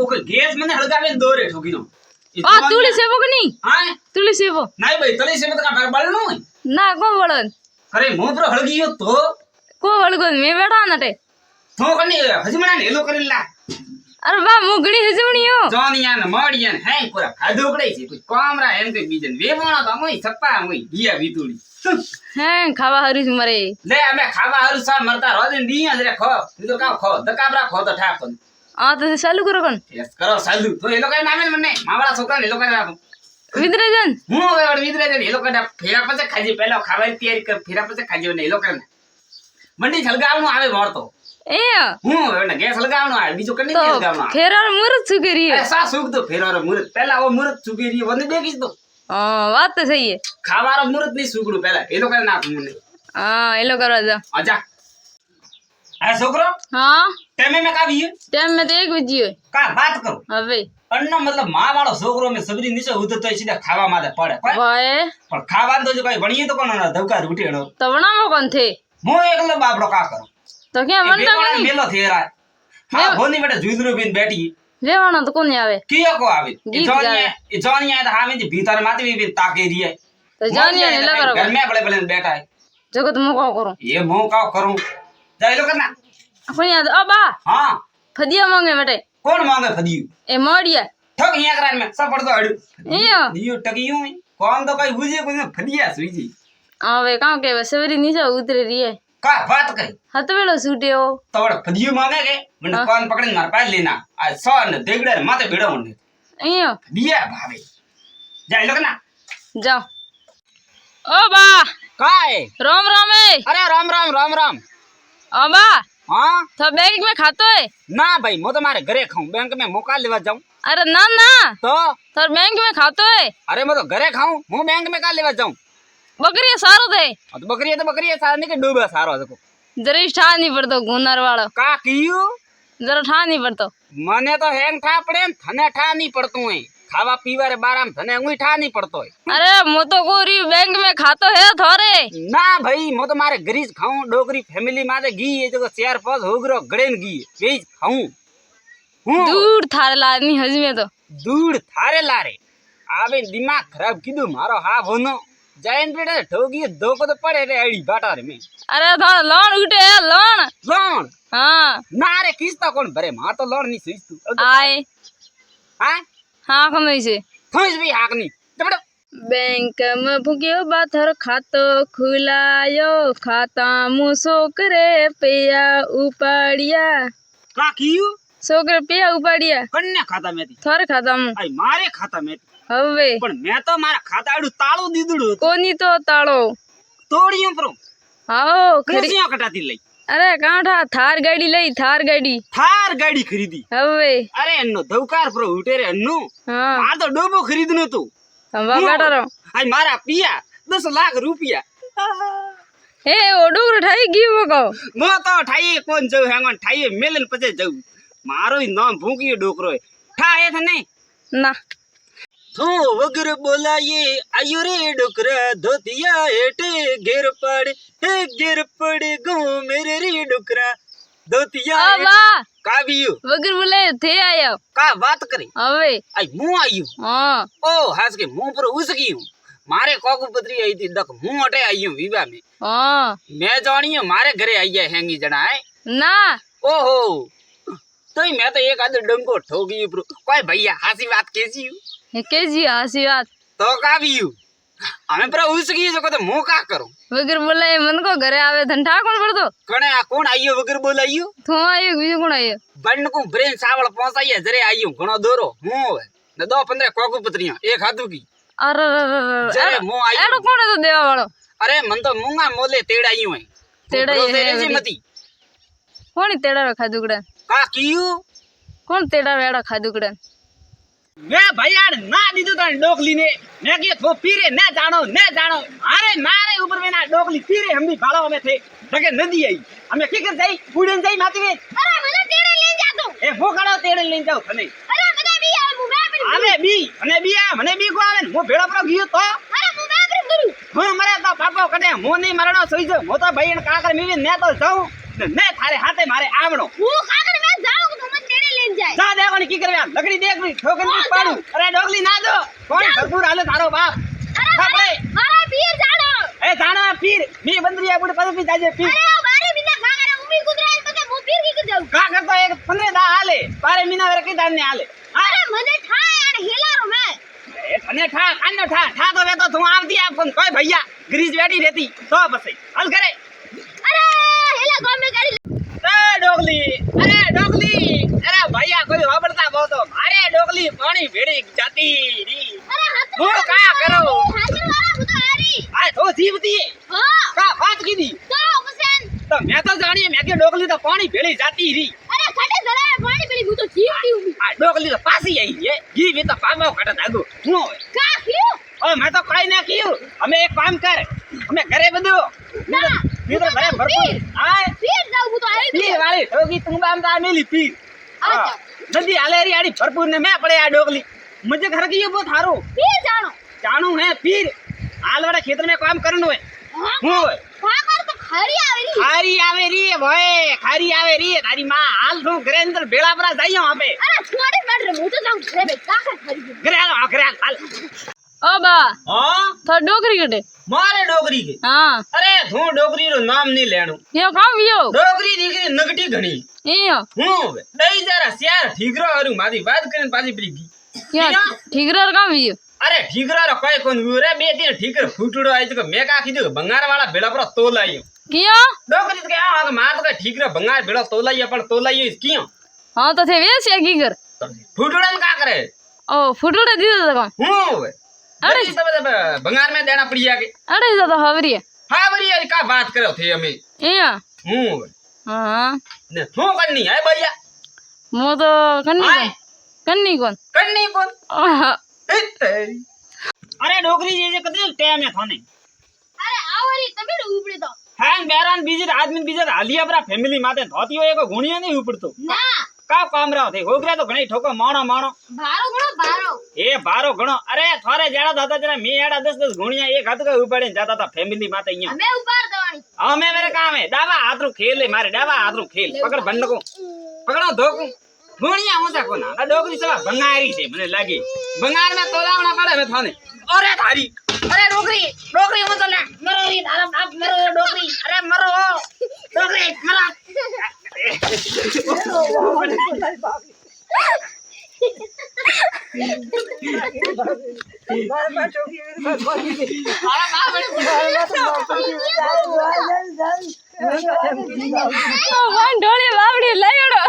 Okay gas મને હળગાવે ને દોરે ઠોકીનો આ તુલી સેવો કે નહીં હા તુલી સેવો નહીં ભાઈ તલી સેવ તો કા બળ નું ના કો વળન અરે મો પર હળગીયો તો કો વળગો મે બેઠા નટે તો કની હજમણા ને હેલો કરેલા અરે બા મુગણી હજવણીઓ જોનિયા ને મોડિયા ને હે પૂરા ખાધો કડે છે કોઈ કોમરા એમ કે બીજન વેવણા તો મોય સપ્પા મોય ગિયા વિતુડી હે ખાવા હરી મરે લે અમે ખાવા હારું સા મરતા રોજે દીયા જરે ખો તો કા ખો દકાબરા ખો તો ઠાકોન આ તો ચાલુ કરો કોણ યસ કરો સાલુ તો એ લોકો નામે મને માવાળા છોકરા ને એ લોકો આપો વિદ્રેજન હું હવે વડ વિદ્રે જને એ લોકો ફેરા પછી ખાજી પહેલા ખાવાની તૈયારી કર ફેરા પછી ખાજી ને એ લોકો ને મંડી છલગાવનું આવે મોરતો એ હું હવે ગેસ લગાવવાનું આવે બીજું કની ગેસ લગાવવાનું ફેરાર મુરત સુગરી એ સા સુક તો ફેરારો મુરત પહેલા ઓ મુરત સુગીરી વને દેખીસ તો વાત તો સહી હે ખાવારો મુરત ની સુગડું પહેલા એ લોકો નાખ મને એલો કરવા જા આજા આ છોકરો હા તેમે મે કાવી ટાઈમ મે તો 1 બજી હોય કા વાત કરો હવે અન્નો મતલબ માં વાળો છોકરો મે સબરી નીચે ઉતરતો સીધા ખાવા માટે પડે ભાઈ પણ ખાવાનું તો જો કઈ ભણીએ તો કોણ ધવકા રૂટીનો તો બનાવો કોણ થે હું એકલો બાપડો કા કરું તો ક્યાં બનતા કોની મેલો થેરા હા ભોની બેટા જુદરો બેન બેઠી લેવાનો તો કોની આવે કિયો કો આવે ગીત એ જોનિયા તો હામે જે ભીતર માતી બેન તાકે રીએ તો જાનિયા ને લગારો घर में बड़े बड़े बैठा है જગત મો કો કરો ये मुंह का करूं जाए लो करना કોની આ બા हां ફદિયા માંગે બેટે कौन मांगे फदियो એ મોડિયા ठग यहां करान में सब पड़ दो अड़ એ दियो टगियो में कौन तो कोई बुझे कोई फदिया सुई जी હવે કામ કે સવરી નીચે ઉતરે રીએ का बात कही હત વેળો છૂટ્યો तो बड़ा फदियो मांगे के मैंने कौन पकड़े मार पास लेना आ सन देगड़े माथे भिड़ो ने અહીંયા दिया भावे जाए लो करना જાઓ ઓ બા काय રામ રામ એ अरे राम राम राम राम ઓ બા हां તો બેંક में ખાતો है ना भाई मो तो मारे घरे खाऊं बैंक में मौका लेवा जाऊं अरे ना ना तो तो बैंक में खातो है अरे मैं तो घरे खाऊं मु बैंक में का लेवा जाऊं बकरी सारो थे तो बकरी है सारने के डूबा सारो देखो जरा ठा नहीं पड़तो गुनार वाला का कियो जरा ठा नहीं पड़तो मने तो हैंग ठा पड़े थने ठा नहीं पड़तो है खावा पीवा रे बाराम थने अंगुई ठा नहीं पड़तो है अरे मो तो गोरी बैंक में खातो है थोरे ना भाई मो तो मारे गरीज खाऊं डोगरी फैमिली माते घी ये जो 4-5 होगरो गड़ेन घी वेज खाऊं हूं दूर थारे लादनी हजमे तो दूर थारे लारे आवे दिमाग खराब कीदू मारो हा होनो जैन बेटा ठोगी दो को तो पड़े रे अड़ी बाटा रे में अरे थोड़ा लोन उठे है लोन लोन हाँ ना रे किस्ता कौन भरे मां तो लोन नहीं सुईस तू आए हां हाँ कमाई से थोइस भी हाक नहीं जबड़ो बैंक में भुगियो बाथर खातो खुलायो खाता मु सोकरे पिया उपाड़िया का कियो सोकरे पिया उपाड़िया कन्ने खाता में थी थोड़े खाता मु आई मारे खाता में हवे पण मैं तो मारा खाता आडू ताळो दीदुडो कोनी तो ताळो तोड़ियो परो आओ खरी खुशियां कटाती लई अरे कांठा थार गाड़ी लई थार गाड़ी थार गाड़ी खरीदी हवे अरे अन्नो धवकार परो उठे रे अन्नो हाँ आ तो डोबो खरीदनो तो हम बैठा रहो आई मारा पिया 10 लाख रुपया हे ओ डोगरो ठाई गयो को मो तो ठाई कोन जाऊ हेंगन ठाई मेलन पजे जाऊ मारो ही नाम भूकियो डोकरो ठाए थे नहीं ना तो वगर बोलाये आयो रे डोकरा धोतिया हेटे घेर पड़ गो मेरे रे डोकरा धोतिया आवा काबियो वगर बोले थे आयो का बात करे हवे आई मुंह आयु हां ओ हास के मुंह पर उसकी हूं मारे कोकु पत्री आई थी दक मुंह अटे आई हूं विवाह में हां मैं जानियो मारे घरे आई है हैंगी जणा है ना ओहो तो मैं तो एक आध डंको ठोगी ब्रो कोई भैया हासी बात कैसी हूं केजी हसी बात तो का भी हूं हमें पर उसकी जो तो मुंह का करो वगर बोले मन को घरे आवे धंठा कौन पड़तो कने आ कौन आइयो वगर बोलाइयो तू आयो बीजो कौन आयो बन को ब्रेन सावल पहुंचाइए जरे आइयो घणो दोरो मुंह है न 2-15 कोकु पत्रियां एक हाथू की अरे जरे मुंह आइयो एड़ो कौन है तो देवा वालो अरे मन तो मुंगा मोले तेड़ाइयो है तेड़ाई है जी मती कौन तेड़ा खादुकड़ा का कियो कौन तेड़ा वेड़ा खादुकड़ा वे भैया ना दीदू तने डोकली ने मैं के थो पीरे न जानो अरे मारे ऊपर में ना डोकली पीरे हम भी भाड़ो में थे लगे नदी आई हमें की कर जाई बूढ़न जाई माती में अरे મને તેડે લઈ જાતો ए वो खड़ो तेड़े ले जाओ थने અરે મને બી આવે હું બાપરી મને बी को आवे मो भेड़ो पर गयो तो અરે હું બાપરી ગુરુ હું मरे तो पापो कटे मो नहीं मरणो सोई जो मो तो भाई काकर मीवी ने तो जाऊं ने थारे हाथे मारे आवणो હું કાગળ મે જાઉં તો મને તેડે લઈ જાય જા દે કોની કી કરવ્યા લકડી દેખ ની ઠોકર ની પાડું અરે ડોગલી ના દો કોણ ભરપૂર હાલે તારો બાપ અરે મારા પીર જાણો એ જાણો પીર મી બંદરિયા બુડ પદપી જાજે પીર અરે મારે બિના ખાગરે ઉમી કુદરાય તો કે હું પીર કી જાઉં કા કરતો એક 15 દા હાલે બારે મીના વેરે કી દાન ને હાલે અરે મને ઠાય અને હેલારો મે એ તને ઠા કાનો ઠા તો વે તો તું આવતી આપ કોઈ ભૈયા ગ્રીસ વેડી રહેતી તો પછી હાલ કરે અરે હેલા ગમે ગાડી અરે ડોગલી અરે ભૈયા કોઈ વાબડતા બહુ તો મારે ડોગલી પાણી ભેડી જાતી રી અરે હાથ હું કા કરો હાજર વાળા હું તો હારી આ તો જીવતી હા કા વાત કીધી તો હુસેન તો મેં તો જાણીએ મેં કે ડોગલી તો પાણી ભેડી જાતી રી અરે ખડે ધરાય પાણી પીલી હું તો જીવતી ઉભી આ ડોગલી તો પાછી આવી છે જીવી તો પામો કટે દાગો હું હોય કા કયું ઓય મેં તો કઈ ના કીધું અમે એક કામ કર અમે ઘરે બધું ના મિત્રો ઘરે ભરપૂર હા પીર જાઉં હું તો આવી પીર વાળી ઠોકી તું બામ તા મેલી પીર અચ્છા. નદી હાલેરી આડી ભરપૂર ને મેં પડે આ ડોગલી મુજે ઘર की બહુ થારો પીર જાણો જાણू है पीर हालवाड़ा खेतर में काम करनो है હા હું ખાકર તો ખરી આવેલી खारी आवे री भाई खारी आवे री तारी मां हाल नु घरे अंदर बेड़ा परा जाइयो वहां पे અરે છોડી બેઠ રે હું તો જાઉં ઘરે બે કાકર ખરી घरे हाल ओ बा हां तो डोगरी कटे मारे डोगरी के हाँ अरे धू डोगरी रो नाम नहीं लेणो यो काम यो डोगरी दीकरी नगटी घणी यो હું દઈ જરા શિયાર ઠીકરો હરું મારી વાત કરીને પાછી પડી ગઈ यो ठीकरा काम यो अरे ठीकरा रो कोई कोन रे बे तीन ठीकर फूटड़ो आई तो मैं का कीधु भंगार वाला बेड़ा पर तोलायो कियो डोगरी के आ मार तो ठीकरा भंगार बेड़ा तोलायो पण तोलायो कियो हाँ तो थे वे से की कर फूटड़न का करे ओ फुटोड़े दीदो तो काम હું अरे अरे सब भंगार में देना पड़ी जाके अरे तो हवरी हां बड़ी यार का बात करो थे हमें यो હું हाँ ने तू करनी है भैया मो तो हाय कन्नी कौन करनी कौन आहा, अरे डोगरी जे कदी टाइम है थाने અરે આવરી તમે ને ઉપડી તો हैंग बेरान बीजे आदमी बीजे हालिया बरा फैमिली माते धोती हो एको गुणिया नहीं उपड़तो ના का काम रहो थे होगरा तो घणी ठोको माणो माणो ભારો ઘણો ભારો ए बारो घणो अरे थारे जाड़ा दादा जरा मैं आड़ा 10 गुणिया एक हाथ का उपाड़े जाता था फैमिली माते અહીંયા અમે ઉપાડ દેવાની हमें मेरे काम है डावा हाथ रो खेल है मारे डावा हाथ रो खेल पकड़ बंड को पकड़ो धोकू गुणिया होता कोना आ डोगरी सवा भंगारी छे मने लागी भंगार में तोलावना पड़े में थाने अरे थारी अरे डोगरी डोगरी मत ले मरो री धारा बाप मरो डोगरी अरे मरो डोगरी मरा वन ढोली बावड़ी लायोड़ो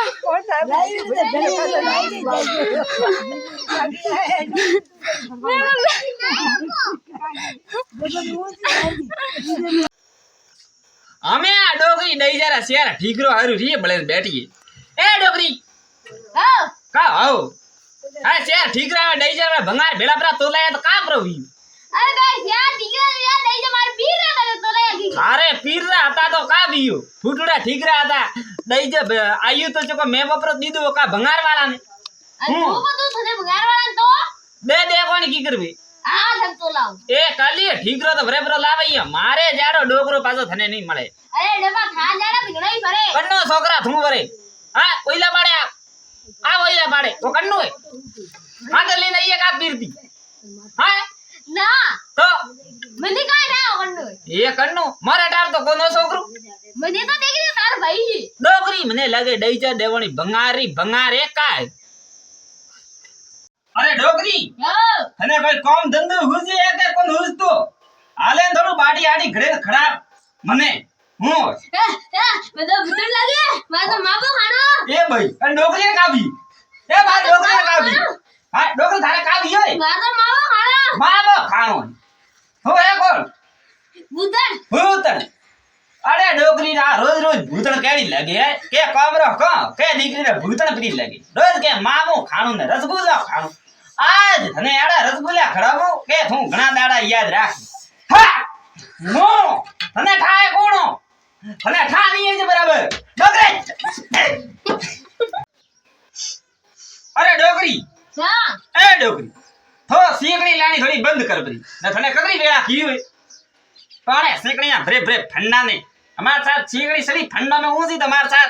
हमें आ डोगरी दई जरा शेर ठीकरो हारू री बळे बैठी ए डोगरी હા का आओ हां शेर ठीकरा में दई जरा भंगार भेला परा तोलाया तो का प्रवी અરે ગાઈસ યાર ટીકરા યાર દઈ દે માર પીર રે મને તો લઈ ગઈ अरे पीररा હતા તો का बियो फूटड़ा ठीकरा હતા दई जब आयु तो जो मैं बपरो दीदो का भंगार वाला ने અને તું બધું થને ભગારવાળા તો दे कोनी की करबी આ ધમ તો લાવ ए काली ठीकरो तो बरेबरो लावई मारे जाड़ो डोगरो पाछो थने नहीं મળે અરે ડબા થા જાડા ભીગણાઈ ભરે कन्नो छोकरा थू भरे हां ओइला बाड़े आ ओइला बाड़े वो कन्नो है हां तो लेने ये का पीरती हां ના तो મને કાઈ ના ઓકંડો ये कन्नो मारे डार तो कोनो छोकरो મને તો દેખી તાર ભાઈ છે डोगरी मने लगे डईचा देवणी भंगारी भंगार एक का है अरे डोगरी યો थने कोई काम धंधो हुजे है के कोन हुज तो हाले थोड़ो बाड़ी आड़ी घड़े खड़ा मने हूं બધો ભૂતર લાગે માર તો માબો ખાણો ए भाई अन डोगरी का भी ए भाई डोगरी का भी हां डोगरी थारे का भी है માર તો માબો ખાણો बाबा खानो हो है कोण ભૂતર भूतन अरे डोगरी ना रोज रोज भूतन केड़ी लगे है के कामरो को के दीकरी ने भूतन प्री लगे रोज के मामो खानो ने रसगुल्ला खानो आज थने एड़ा रसगुल्ला खड़ावो के थू घणा दाड़ा याद राख हा नो थने ठाए कोणो थने ठा नहीं है बराबर डोगरी अरे डोगरी હા ए डोगरी थो सीकड़ी लानी थोड़ी बंद कर बरी न थने कतरी वेळा की हुई पाणे सीकड़ियां भरे भरे फंडा ने हमार साथ सीकड़ी सड़ी फंडा में ऊंसी तुम्हारे साथ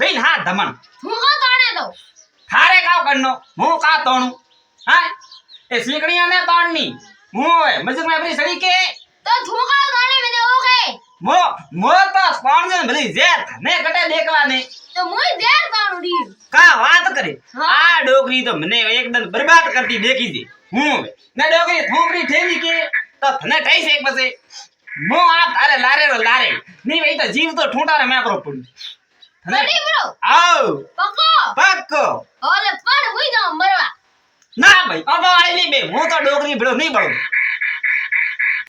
भाई हां धमन હું કો તાણે તો થારે કાવ કરનો હું કા તોણું હા એ સીકણીયા ને તોણની હું હોય મજક માં આપણી સડી કે તો ધોકા ગાને મને ઓકે મો મો તો કોણ ને ભલી જેર ને કટે દેખવા ને તો મુઈ દેર ગાણું ડી કા વાત કરે હા. આ ડોકરી તો મને એકદમ બરબાદ કરતી દેખી છે હું ને ડોકરી થોકરી ઠેલી કે તો તને કઈ છે પછી મો આ તારે લારે ની ભાઈ તો જીવ તો ઠૂંટારે મેકરો પડ્યું બડી બ્રો આવ પકો પક્કો ઓલે પણ મુઈ જાઉં મરવા ના ભાઈ અબો આઈ ની બે હું તો ડોકરી ભળો નહીં ભળો